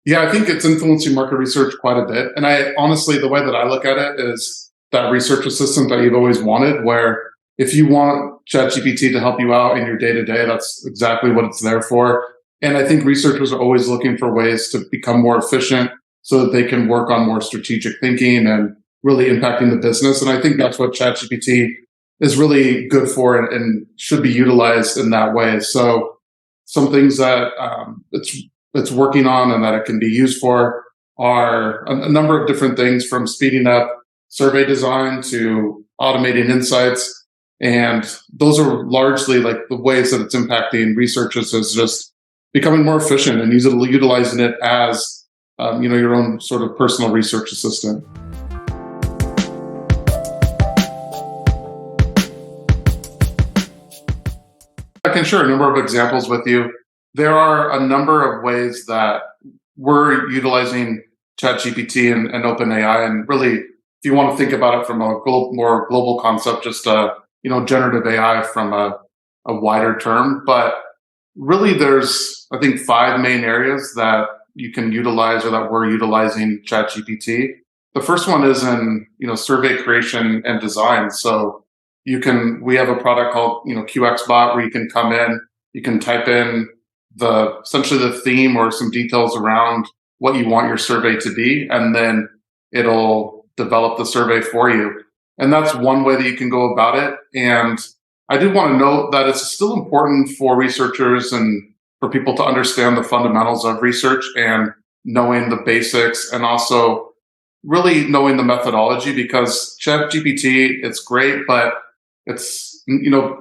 Yeah, I think it's influencing market research quite a bit. And I honestly, the way that I look at it is that research assistant that you've always wanted, where if you want ChatGPT to help you out in your day to day, that's exactly what it's there for. And I think researchers are always looking for ways to become more efficient so that they can work on more strategic thinking and really impacting the business. And I think that's what ChatGPT is really good for and should be utilized in that way. So some things that it's working on and that it can be used for are a number of different things, from speeding up survey design to automating insights. And those are largely like the ways that it's impacting researchers, is just becoming more efficient and utilizing it as your own sort of personal research assistant. I can share a number of examples with you. There are a number of ways that we're utilizing ChatGPT and OpenAI, and really, if you want to think about it from a more global concept, just generative AI from a wider term. But really, there's I think five main areas that you can utilize, or that we're utilizing ChatGPT. The first one is in survey creation and design. So we have a product called QXBot, where you can come in, you can type in essentially the theme or some details around what you want your survey to be, and then it'll develop the survey for you. And that's one way that you can go about it. And I do want to note that it's still important for researchers and for people to understand the fundamentals of research and knowing the basics, and also really knowing the methodology, because ChatGPT, it's great, but it's,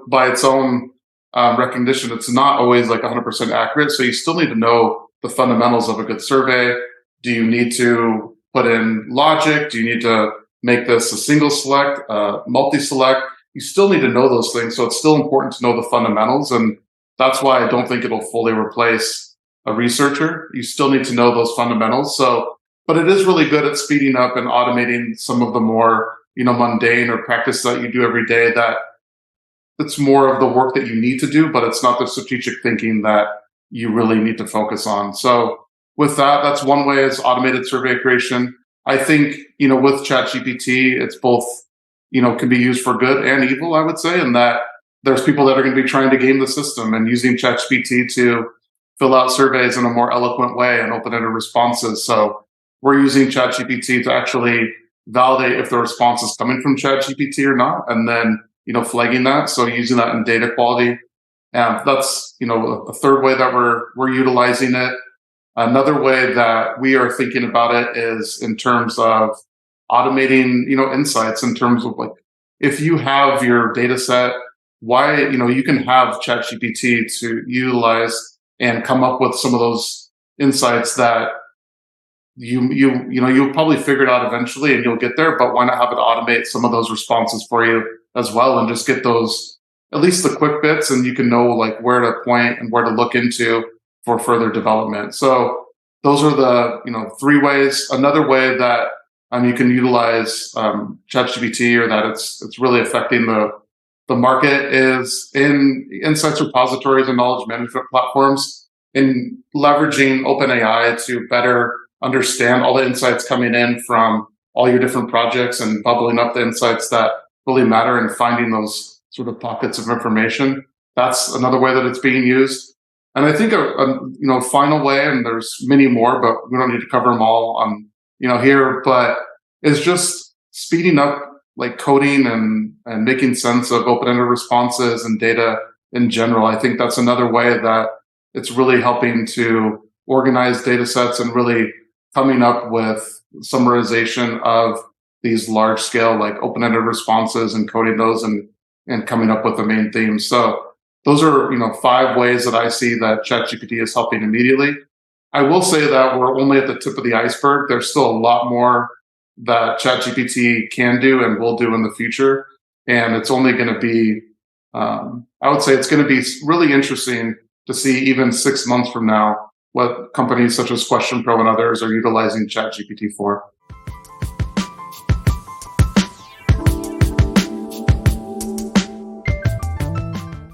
by its own recognition, it's not always like 100% accurate. So you still need to know the fundamentals of a good survey. Do you need to put in logic? Do you need to make this a single select, multi-select? You still need to know those things. So it's still important to know the fundamentals. And that's why I don't think it'll fully replace a researcher. You still need to know those fundamentals. But it is really good at speeding up and automating some of the more, mundane or practice that you do every day, that it's more of the work that you need to do, but it's not the strategic thinking that you really need to focus on. So with that, that's one way, is automated survey creation. I think, with ChatGPT, it's both, can be used for good and evil, I would say, and that there's people that are going to be trying to game the system and using ChatGPT to fill out surveys in a more eloquent way and open-ended responses. So we're using ChatGPT to actually validate if the response is coming from ChatGPT or not, and then flagging that. So using that in data quality. And that's a third way that we're utilizing it. Another way that we are thinking about it is in terms of automating insights, in terms of, like, if you have your data set, why you can have ChatGPT to utilize and come up with some of those insights that you'll probably figure it out eventually, and you'll get there. But why not have it automate some of those responses for you as well, and just get those, at least the quick bits, and you can know like where to point and where to look into for further development. So those are the three ways. Another way that you can utilize ChatGPT, or that it's really affecting the market, is in insights repositories and knowledge management platforms, in leveraging OpenAI to better understand all the insights coming in from all your different projects, and bubbling up the insights that really matter, and finding those sort of pockets of information. That's another way that it's being used. And I think a final way, and there's many more, but we don't need to cover them all on here, but is just speeding up like coding and making sense of open-ended responses and data in general. I think that's another way that it's really helping to organize data sets and really coming up with summarization of these large scale, like open-ended responses, and coding those and coming up with the main themes. So those are, five ways that I see that ChatGPT is helping immediately. I will say that we're only at the tip of the iceberg. There's still a lot more that ChatGPT can do and will do in the future. And it's only going to be, I would say it's going to be really interesting to see, even 6 months from now, what companies such as QuestionPro and others are utilizing ChatGPT for.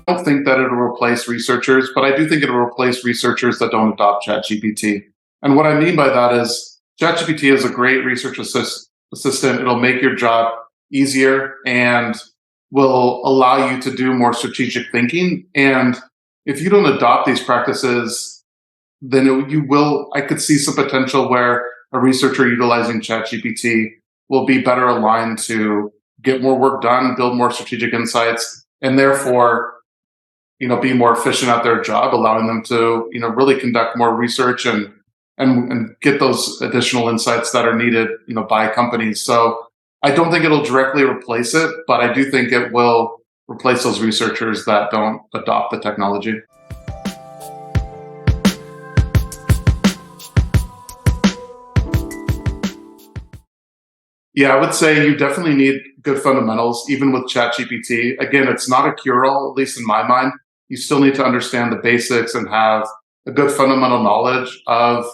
I don't think that it'll replace researchers, but I do think it'll replace researchers that don't adopt ChatGPT. And what I mean by that is ChatGPT is a great research assistant. It'll make your job easier and will allow you to do more strategic thinking. And if you don't adopt these practices, then I could see some potential where a researcher utilizing ChatGPT will be better aligned to get more work done, build more strategic insights, and therefore, be more efficient at their job, allowing them to, really conduct more research and get those additional insights that are needed, by companies. So I don't think it'll directly replace it, but I do think it will replace those researchers that don't adopt the technology. Yeah, I would say you definitely need good fundamentals, even with ChatGPT. Again, it's not a cure-all, at least in my mind. You still need to understand the basics and have a good fundamental knowledge of,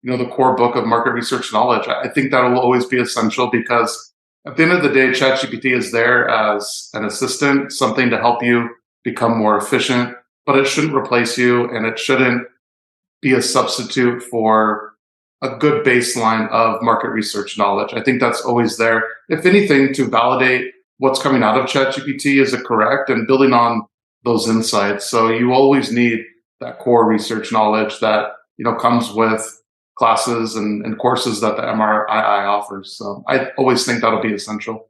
the core book of market research knowledge. I think that will always be essential because at the end of the day, ChatGPT is there as an assistant, something to help you become more efficient, but it shouldn't replace you and it shouldn't be a substitute for a good baseline of market research knowledge. I think that's always there. If anything, to validate what's coming out of ChatGPT, is it correct? And building on those insights. So you always need that core research knowledge that comes with classes and courses that the MRII offers. So I always think that'll be essential.